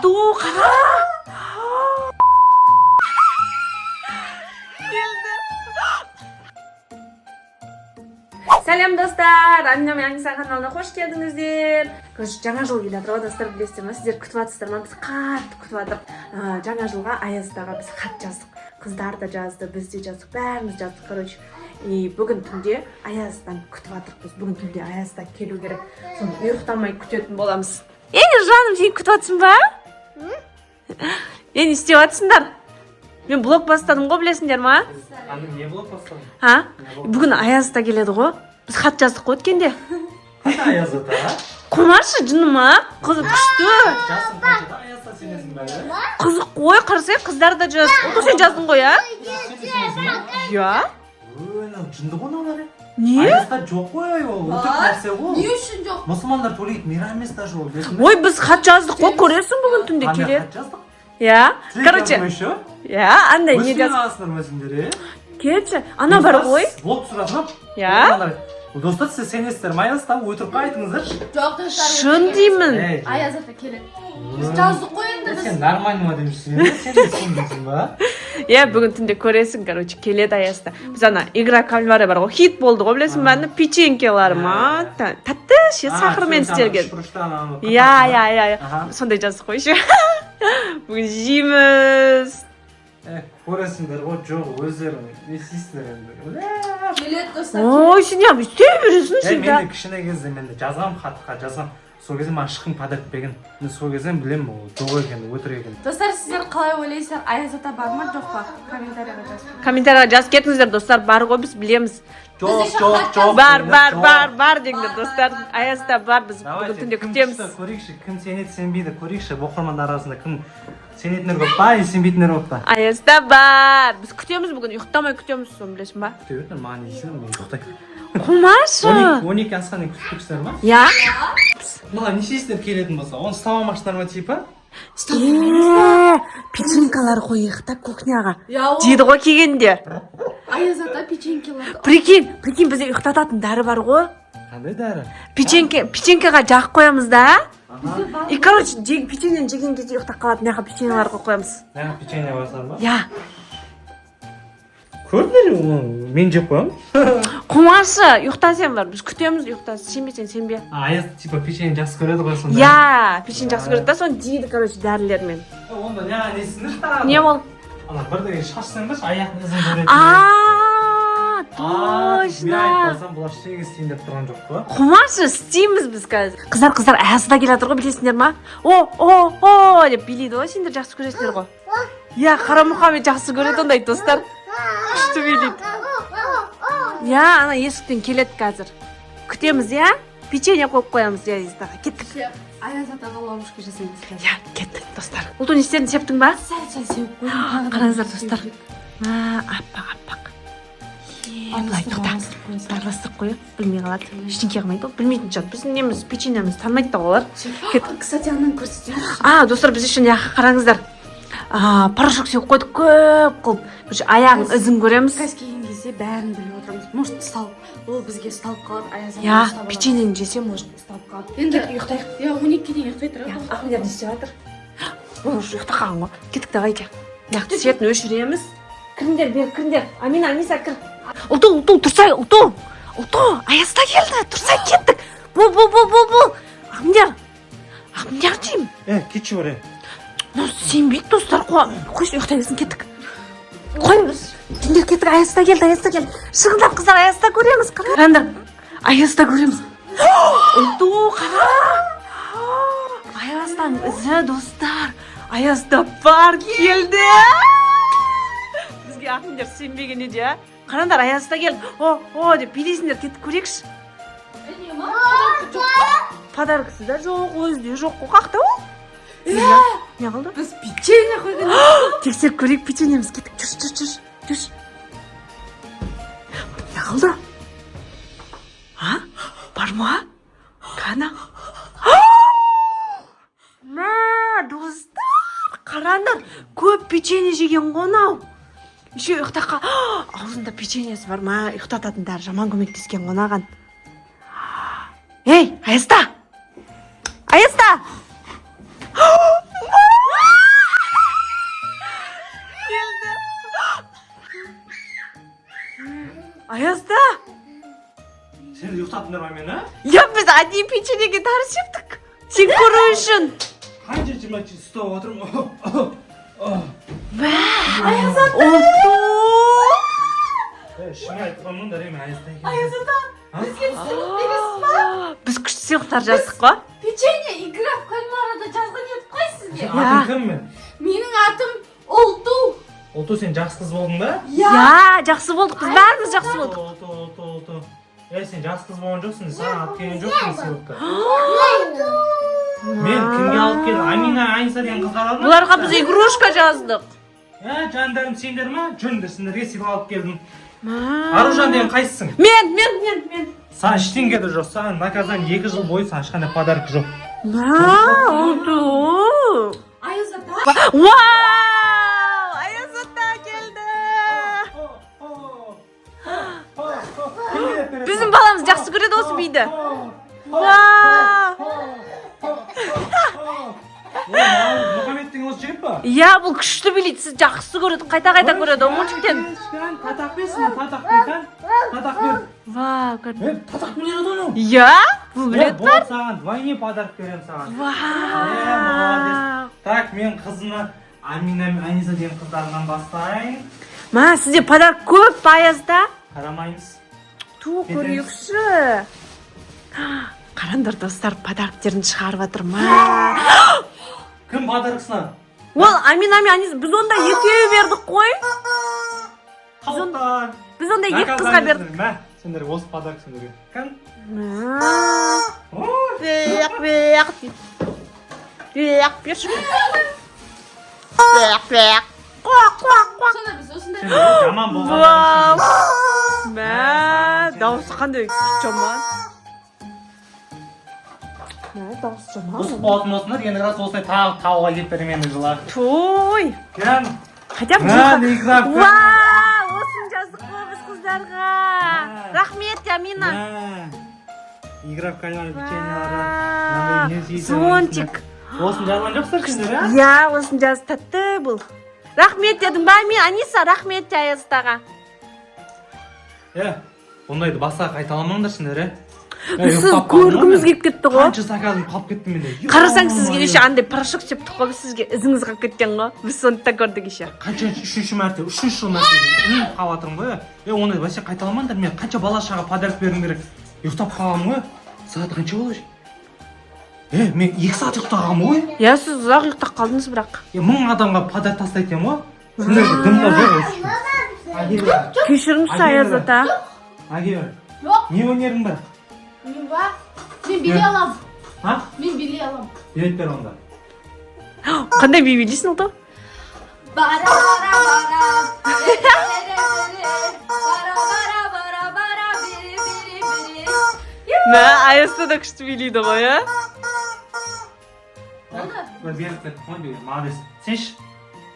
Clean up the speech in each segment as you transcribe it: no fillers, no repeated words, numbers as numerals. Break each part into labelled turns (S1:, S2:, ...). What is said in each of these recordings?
S1: 또 가라. Selam dostlar, Annem Yangisan kanalına hoş geldinizler. Жаңа жыл келе жатыр, достар, білесіздер ма? Сіздер күтіп жатсыздар ма? Біз қатты күтіп жатырық. Жаңа жылға Аяздаға біз хат жаздық. Қыздар да жазды, біз де жаздық, бәріміз жаздық, короче. Бүгін түнде Аяздан күтіп жатырық біз. Бүгін түнде Аязда келу керек. Соны ұйықтамай күтетін боламыз. Жаным, сен күтіп жатсың ба? Не істеп жатсыңдар? Мен блог бастадым ғой, білесіңдер ма?
S2: Не блог бастадың?
S1: Бүгін Аязда келеді ғой. Біз хат жаздық қой өткенде.
S2: Аязда?
S1: Құмаршы жыныма, қызық күшті.
S2: Жасың қаншада Аязда сенесің бәрі?
S1: Қызық қой, қарасай, қыздар да жаз. Отыр сен жаздың ғой, а? Я?
S2: Жынды ғой мынау?
S1: Не?
S2: Аязда жоқ қой, ол өтірік нәрсе ғой.
S3: Не үшін жоқ?
S2: Мұсылмандар тойлайды, мейрам емес даже ол.
S1: Ой, біз хат жаздық қой, көресің бүгін түнде келеді.
S2: Хат жаздық?
S1: Я? Короче, я, андай не жаз.
S2: Өскен аласыңдар өзіңдер,
S1: Келші, ана бар ғой.
S2: Блог сұратып.
S1: Я?
S2: Достар, сіз сенесіздер ма Аязда? Өтірік айтыңыздаршы.
S3: Жоқ, достар.
S1: Шын деймін.
S3: Аязда келеді. Біз жаздық қой енді біз.
S2: Сен нормально ма демешсің, сен де сенбейсің ба?
S1: Я, бүгін түнде көресің, короче, келеді Аязда. Біз ана игра кальмары бар ғой, хит болды ғой, білесің бе, ана печенькелар ма? Тәтті ше, сахармен істелген. Я. Сондай жаздық қой ше. Бүгін жейміз.
S2: Көресіңдер ғой, жоқ, өздері не істейсіңдер енді.
S3: Келеді достар.
S1: Ой, сен не істей бересің сен.
S2: Мен де кішкене кезде менде жазам, хатқа жазам. Сол кезде маған ешкім подарок берген. Мен сол кезде білемін ол жоқ екен, өтірік екен.
S3: Достар, сіздер қалай ойлайсыздар? Аязда бар ма, жоқ па? Комментарияға жазып.
S1: Комментарияға жазып кетіңіздер, достар, бар ғой, біз білеміз.
S2: Жоқ.
S1: Бар деңдер, достар. Аязда бар, біз бүгін түнде күтеміз.
S2: Көрейікші, кім сенеді, сенбейді, көрейікші. Оқырмандар арасында кім сенетіндер көп па, сенбейтіндер көп па?
S1: Аязда бар. Біз күтеміз бүгін, ұйықтамай күтеміз, соны білесің ба?
S2: Күтемін, маған не істеймін, мен ұйықтаймын.
S1: Құмашы.
S2: 12 асқан күтпексіздер ма?
S1: Я?
S2: Маған нешесіздер келетін болса, оны ұстап алмақшылар ма типа?
S1: Печенькалар қойық та кухняға.
S3: Я,
S1: Дейді ғой келгенде.
S3: Аязда печенькелар.
S1: Прикинь, бізде ұйықтататын дәрі бар ғой.
S2: Қандай дәрі?
S1: Печенькаға жағып қоямыз да. И, короче, печеньені жеген кезде ұйықтап қалады, мынаға печеньелар қойып қоямыз.
S2: Мына печенье басар ма?
S1: Я.
S2: Көрдіңдер ме? Мен жеп қоямын.
S1: Құмашы, ұйықтасен бар, біз күтеміз ұйықтасың, сенбесең сенбе.
S2: Аяз типа печенье жақсы көреді ғой сонда.
S1: Я, печенье жақсы көреді да, соны жейді, короче, дәрілермен.
S2: Онда не несіңдер тарады?
S1: Не ол?
S2: Ана бірдеңе шашсаңдаршы, аяқтың ізін көреді.
S1: Точно.
S2: Мен айтпасам бұлар ештеңе істейін деп тұрған жоқ қой.
S1: Құмашы, істейміз біз қазір. Қыздар Аязда келе жатыр ғой, білесіңдер ма? О, деп билейді ғой, сендер жақсы көресіңдер ғой. Я, Қара Мұхаммед жақсы көреді ондай достар. Күшті билейді. Я, ана есіктен келеді қазір. Күтеміз, я? Печенье қойып қоямыз, я, Аяздаға. Кеттік.
S3: Аяздаға ловушка жасаймыз.
S1: Я, кеттік, достар. Ұлтын істерін септің ба?
S3: Сәл сеуіп қойдым.
S1: Қараңыздар, достар. Аппақ. Былай тоқтап, араластырып қойып, білмей қалады. Ештеңке қылмайды ғой, білмейтін шығар. Біздің неміз, печеньеміз танымайды да олар.
S3: Кстати, ананы көрсетеміз.
S1: Достар, біз үшін қараңыздар. Порошок сеуіп қойдық көп қылып. Аяғын ізін көреміз.
S3: Кәс келген кезде бәрін біліп отырмыз. Может, ұсталып, ол бізге ұсталып қалады.
S1: Я, печеньені жесе, может,
S3: ұсталып қалады. Енді ұйықтайық. Я 12-ке дейін ұйықтай тұрайық.
S1: Ахмедер не істеп жатыр? Уже ұйықта қалған ғой. Кеттік, давайте. Яқты светін өшіреміз. Кіріңдер. Амина, Аниса, кір. Ұлту, тұрсай, ұлту, Аязда келді, тұрсай, кеттік. Бол. Ахмедер деймін.
S2: Кетші бар,
S1: Сенбейді, достар, қойшы, ұйықтай берсін, кеттік. Қойыңыз, түндер кеттік, Аязда келді. Шығыңдар, қыздар, Аязда көреміз, қараңдар. Аязда көреміз. Ұлту, қара. Аяздан ізі, достар. Аязда бар келді. Бізге Ахмедер сенбеген еді, а? Қараңдар, Аязда келді. О, деп билейсіңдер, кеттік көрекші. Подаркасы да жоқ, өзде жоқ қой, қақта ол? Не қалды?
S3: Біз печенье қойған.
S1: Тексеріп көрейік печеньеміз, кеттік, жүрш. Не қалды? Бар ма? Қана? Достар, қараңдар, көп печенье жеген ғонау. Еще ұйықтаққа, аузында печеньесі бар ма? Ұйықтататындар жаман көмектескен ғонаған. Ей, Аязда! Сенеге тарс ептік. Сен көру үшін.
S2: Қанша жымачы ұстап отырмын.
S1: Аяз ата.
S2: Шын айтқанмын да реме Аяз ата.
S3: Аяз ата, бізге сыйлық бересіз ба?
S1: Біз күшті сыйлықтар жаздық қой.
S3: Печенье игра в кальмарада жазған едік қой сізге.
S2: Атың кім мен?
S3: Менің атым Олту.
S2: Олту сен жақсы қыз болдың ба?
S1: Я, жақсы болдық. Біз бәріміз жақсы болдық.
S2: Олту. Сен жақсы қыз болған жоқсың, саған алып келген жоқсың сыйлықты. Мен кімге алып келдім? Амина, Айса деген қыздар алдым.
S1: Бұларға біз игрушка жаздық.
S2: Жандарым сендер ма? Жөнді сендерге сыйлық алып келдім. Аружан деген қайсысың?
S1: Мен.
S2: Саған ештеңе де жоқ, саған наказание 2 жыл бойы саған ешқандай подарок жоқ.
S1: Олту.
S3: Аяз ата.
S1: Вау! Аяз ата келді. Біздің баламыз жақсы көреді осы биді. Вау!
S2: Мұхаммедтің осы жігіт па?
S1: Я, бұл күшті билейді. Сіз жақсы көреді, қайта көреді. Оңыншықтен.
S2: Татақ берсін, татақ бер. Татақ бер.
S1: Вау, көрді.
S2: Татақ біледі оны.
S1: Я, бұл біледі
S2: Бол саған, двойне подарок берем саған.
S1: Вау!
S2: Так, мен қызына Амина, Аниса деген қыздарынан бастайын.
S1: Ма, сізде подарок көп па Аязда?
S2: Қарамаймыз.
S1: Ту, көрейікші. Қарандар достар, подароктерін шығарып жатыр ма?
S2: Кім подароксына?
S1: Ол Амина мен Аниса, біз онда екеуі бердік қой.
S2: Қалықтар.
S1: Біз онда 2 қызға бердік.
S2: Мә, сендер осы подарок сендерге. Кім?
S3: Сонда біз осындай.
S2: Сендер жаман болған.
S1: Мә, дауысы қандай жаман. Дауысы жаман.
S2: Осы болатын осындар, енді рас осылай тауға келіп беремені жылы.
S1: Той.
S2: Кән.
S1: Хотя бы Вау, осын жаздық қой біз қыздарға. Рахмет, Амина.
S2: Игра в кальмар печеньелары.
S1: Зонтик.
S2: Осын жазған жоқсыздар сендер, а?
S1: Я, осын жаз тәтті бұл. Рахмет дедің ба мен, Аниса, рахмет те Аяздаға.
S2: Ондайды басқа қайталамаңдар сендер,
S1: Сіз көргіміз келіп кетті ғой.
S2: Қанша заказым қалып кеттім менде.
S1: Қарасаң сізге еше андай порошок септік қой, сізге ізіңіз қалып кеткен ғой. Біз соны да көрдік еше.
S2: Қанша 3-ші мәрте, 3-ші жыл мәрте қалып жатырмын ғой. Ондай вообще қайталамаңдар, мен қанша бала-шаға подарок бергім керек. Ұйықтап қалғам ғой. Сағат қанша болды? Мен 2 сағат ұйықтағам ғой.
S1: Я, сіз ұзақ ұйықтап қалдыңыз бірақ.
S2: 1000 адамға подарок тастайтын ғой. Сендерге дымда жоқ.
S1: Кешіріңіз Аяз ата.
S2: Агер.
S3: Жоқ.
S2: Не өнерің бар?
S3: Мен ба? Мен билей алам.
S2: А?
S3: Мен билей алам.
S2: Билет бер онда.
S1: Қандай би билейсің ұлды?
S3: Бара.
S1: Мә, Аязда да күшті билейді ғой, а?
S2: Билет бер, молодец. Сенші?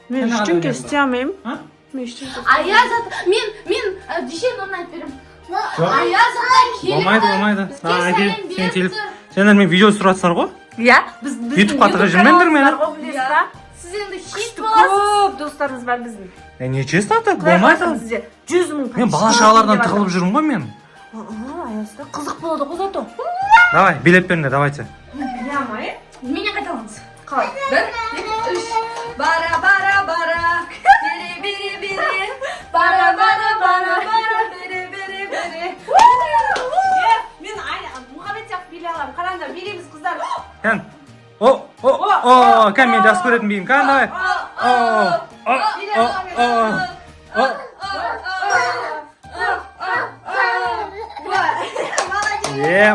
S1: Мен ештеңке істей алмаймын.
S2: А?
S1: Мен ештеңке.
S3: Аяз ата, мен дешен оны айтып беремін. Аяз ата келіп.
S2: Болмайды. Сен телефон. Сендер мен видео түсіріп жатсыздар ғой?
S1: Я, біз
S2: YouTube-қа тығып жүрмеңдер мені.
S3: Сіз енді хит боласыз.
S1: Көп достарымыз бар біздің.
S2: Нечестно так, болмайды.
S1: Бізде 100 мың.
S2: Мен бала-шағалардан тығылып жүрмін ғой мен.
S1: Аязда қызық болады ғой зато.
S2: Давай, билет беріңдер, давайте.
S1: Я ма,
S3: Мене қайталамыз.
S1: Қалай?
S3: 1, 2, 3. Бара. Бери. Бара. Бери.
S1: Мен Мұхаммед сияқты билей аламын. Қараңдар, билейміз қыздар.
S2: Кән. Кән, мен жақсы көретін бейім. Кән, давай.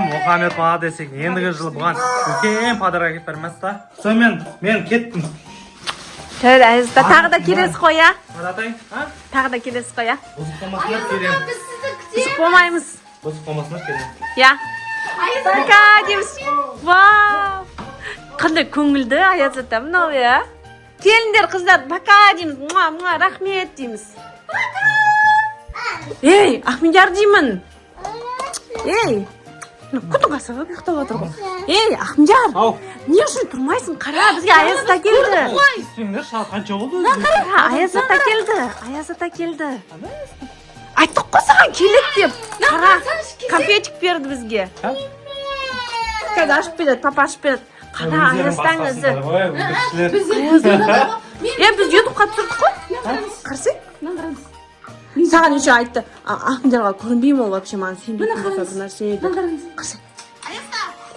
S2: Мұхаммед молодец екен. Ендігі жылы бұған үлкен подарок әкеліп бермес та. Сонымен мен кеттім.
S1: Тәуір Аязда тағы да келесіз қой, я?
S2: Маратай, а?
S1: Тағы да келесіз қой, я?
S2: Бұзық болмасындар келем.
S3: Біз сізді
S1: Біз
S3: күтеміз.
S1: болмаймыз.
S2: Бұзық болмасындар келем.
S1: Я?
S3: Аяз
S1: Пока дейміз. Вау! Қандай көңілді Аяз ата мынау, я? Келіңдер қыздар, пока дейміз. Муа, рахмет дейміз. Ей, Ахмедияр деймін. Ей, құтың қасығы ұйықтап отыр ғой. Ей, Ахмедияр,
S2: Ау.
S1: не үшін тұрмайсың? Қара, бізге Аяз ата келді.
S2: Сендер сағат қанша болды?
S1: Қара, Аяз ата келді. Айттық қой саған келеді деп. Қара, конфетик берді бізге. қазір ашып береді папа ашып береді қара аяздаңызды біз ютубқа түсірдік қой қарсы саған еще айтты ақындарға көрінбеймін ол вообще маған сенбейтін болса бір нәрсе еді қарсы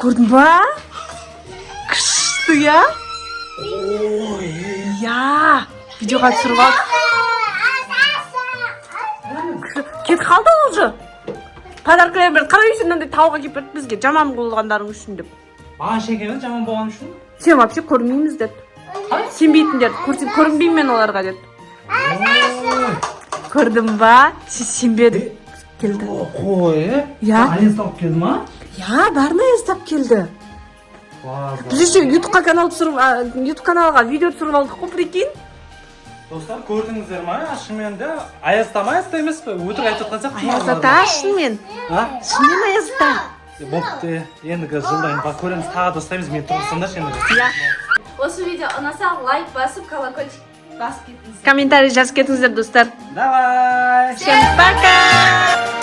S1: көрдің ба күшті иә иә видеоға түсіріп алдық кетіп қалды ол уже подаркалар берді қарай мынандай тауға келіп берді бізге жаман болғандарың үшін деп
S2: маған шекені жаман болған үшін
S1: сен вообще көрмейміз деді сенбейтіндер көрсем көрінбеймін мен оларға деді көрдің ба сен сенбедің келді
S2: қой
S1: иә
S2: аяз тауып келді ма
S1: иә бәрін аяздап келді біз еще ютуб каналға видео түсіріп алдық қой прикинь
S2: достар көрдіңіздер ма шынымен де аязда ма аязда емес пе өтірік айтып жатқан сияқты
S1: аязда шынымен шынымен аязда
S2: болыпты ендігі жылдан кейін көреміз тағы да ұстаймыз мен тұрсаңдаршы ендігі
S1: иә
S3: осы видео ұнаса лайк басып колокольчик басып кетіңіздер
S1: комментарий жазып кетіңіздер достар
S2: давай
S1: всем пока